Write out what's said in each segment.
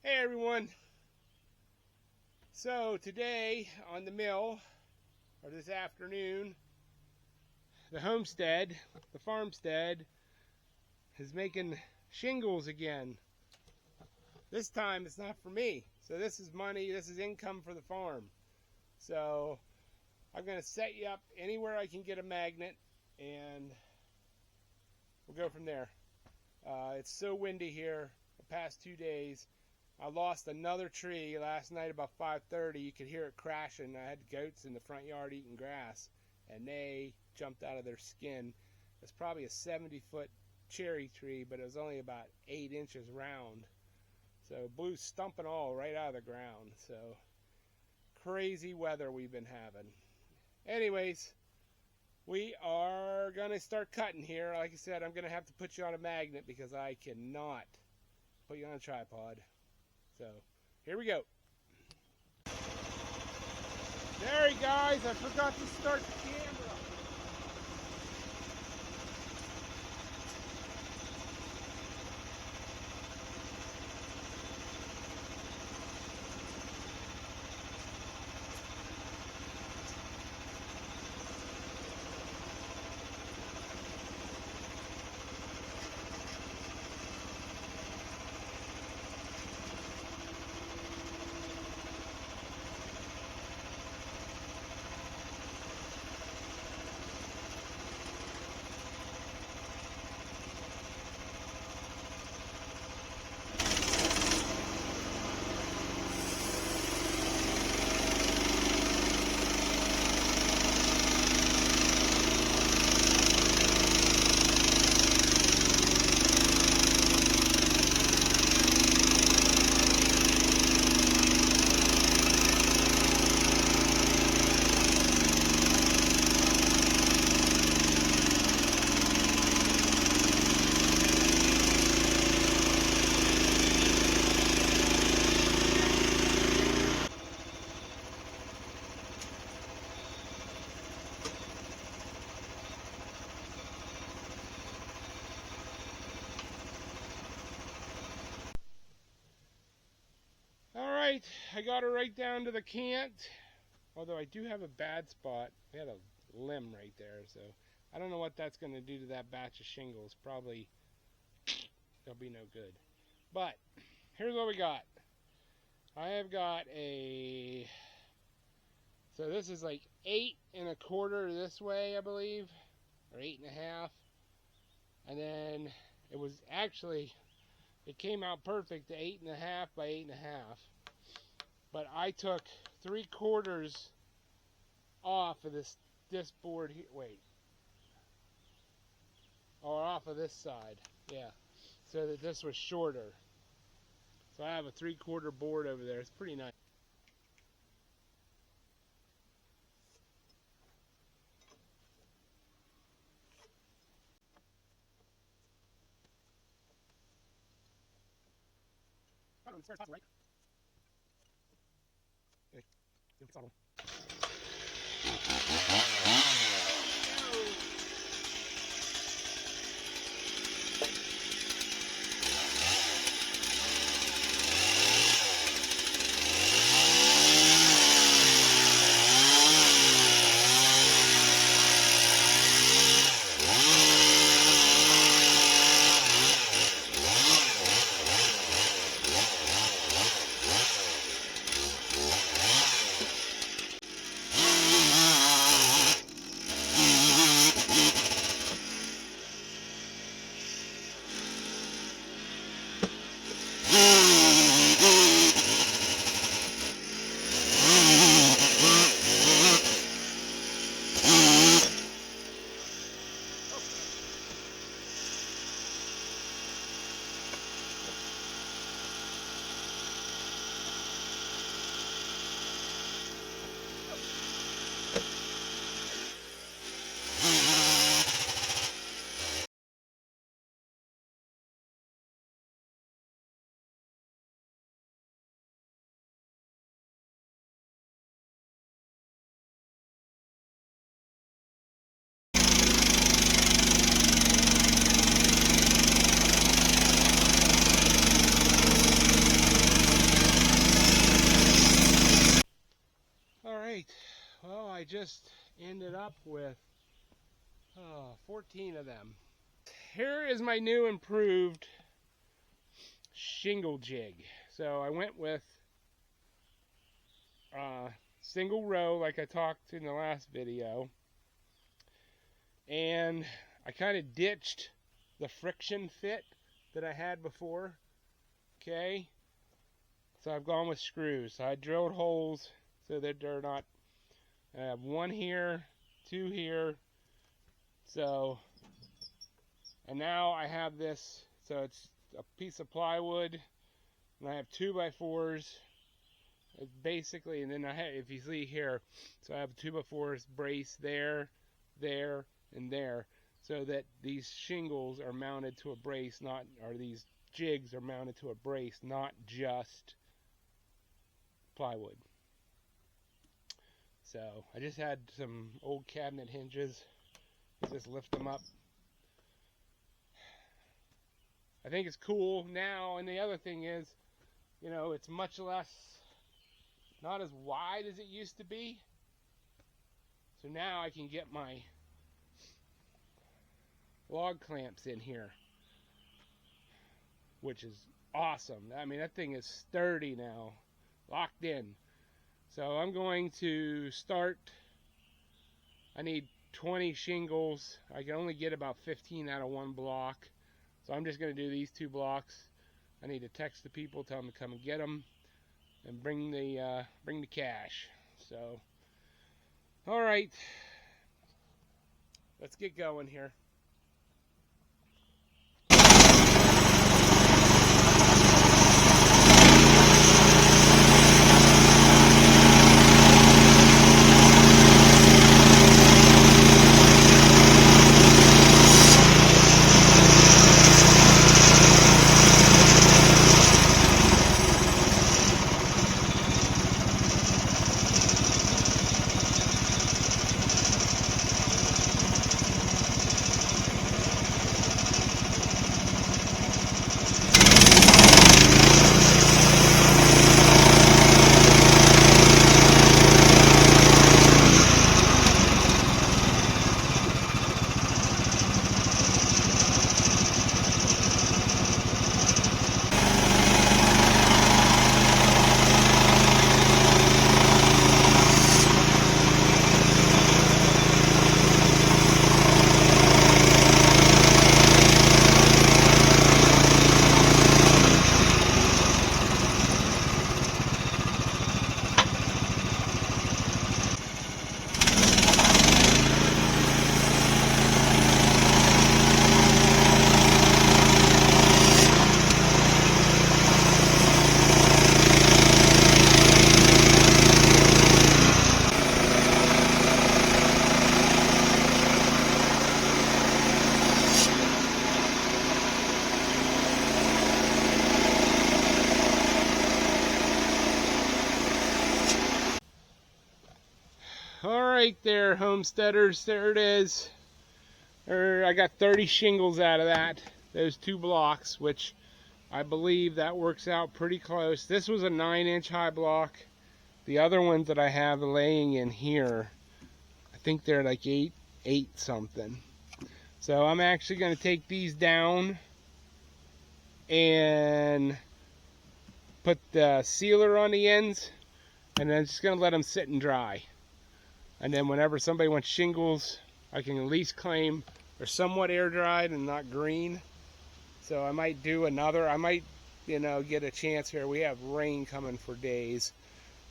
Hey everyone. So today on the mill, or this afternoon, the homestead, the farmstead, is making shingles again. This time it's not for me. So this is money, this is income for the farm. So I'm going to set you up anywhere I can get a magnet and we'll go from there. It's so windy here the past 2 days. I lost another tree last night about 5:30. You could hear it crashing. I had goats in the front yard eating grass, and they jumped out of their skin. It's probably a 70-foot cherry tree, but it was only about 8 inches round. So blew stump and all right out of the ground. So crazy weather we've been having. Anyways, we are going to start cutting here. Like I said, I'm going to have to put you on a magnet because I cannot put you on a tripod. So, here we go. There, guys, I forgot to start the camera. Alright, I got her right down to the cant, although I do have a bad spot. We had a limb right there, so I don't know what that's going to do to that batch of shingles. Probably they'll be no good. But here's what we got. I have got a, so this is like 8 1/4 this way, I believe, or 8 1/2, and then it was actually, it came out perfect to 8 1/2 by 8 1/2. But I took 3/4 off of this board here. Wait. Or off of this side. Yeah. So that this was shorter. So I have a 3/4 board over there. It's pretty nice. Right? It's on. just ended up with 14 of them. Here is my new improved shingle jig. So I went with single row like I talked in the last video, and I kind of ditched the friction fit that I had before. Okay, so I've gone with screws. So I drilled holes so that they're not, I have one here, two here, so, and now I have this, so it's a piece of plywood, and I have 2x4s. It's basically, and then I have, if you see here, so I have 2x4s brace there, there, and there, so that these shingles are mounted to a brace, not, or these jigs are mounted to a brace, not just plywood. So I just had some old cabinet hinges. I just lift them up. I think it's cool now, and the other thing is, you know, it's much less, not as wide as it used to be. So now I can get my log clamps in here, which is awesome. I mean, that thing is sturdy now, locked in. So I'm going to start, I need 20 shingles. I can only get about 15 out of one block. So I'm just going to do these 2 blocks. I need to text the people, tell them to come and get them, and bring the cash. So, all right, let's get going here. Alright there, homesteaders, there it is. I got 30 shingles out of that, those 2 blocks, which I believe that works out pretty close. This was a 9-inch high block. The other ones that I have laying in here, I think they're like 8 something. So I'm actually going to take these down and put the sealer on the ends, and then just going to let them sit and dry. And then whenever somebody wants shingles, I can at least claim they're somewhat air dried and not green. So I might do another, I might, you know, get a chance here. We have rain coming for days.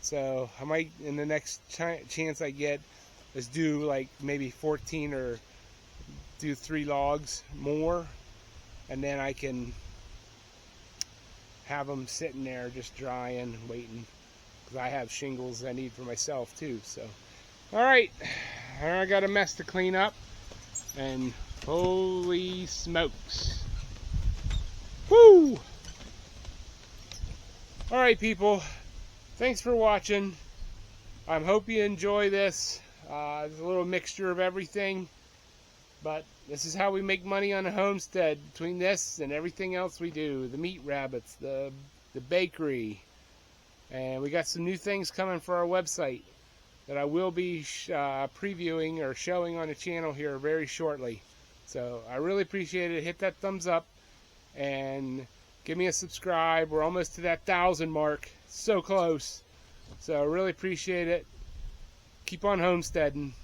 So I might, in the next chance I get, is do like maybe 14 or do 3 logs more. And then I can have them sitting there just drying, waiting. Because I have shingles I need for myself too, so. Alright, I got a mess to clean up, and holy smokes. Woo! Alright people, thanks for watching. I hope you enjoy this. It's a little mixture of everything, but this is how we make money on a homestead, between this and everything else we do. The meat rabbits, the bakery, and we got some new things coming for our website. that I will be previewing or showing on the channel here very shortly. So I really appreciate it. Hit that thumbs up and give me a subscribe. We're almost to that 1,000 mark. So close. So I really appreciate it. Keep on homesteading.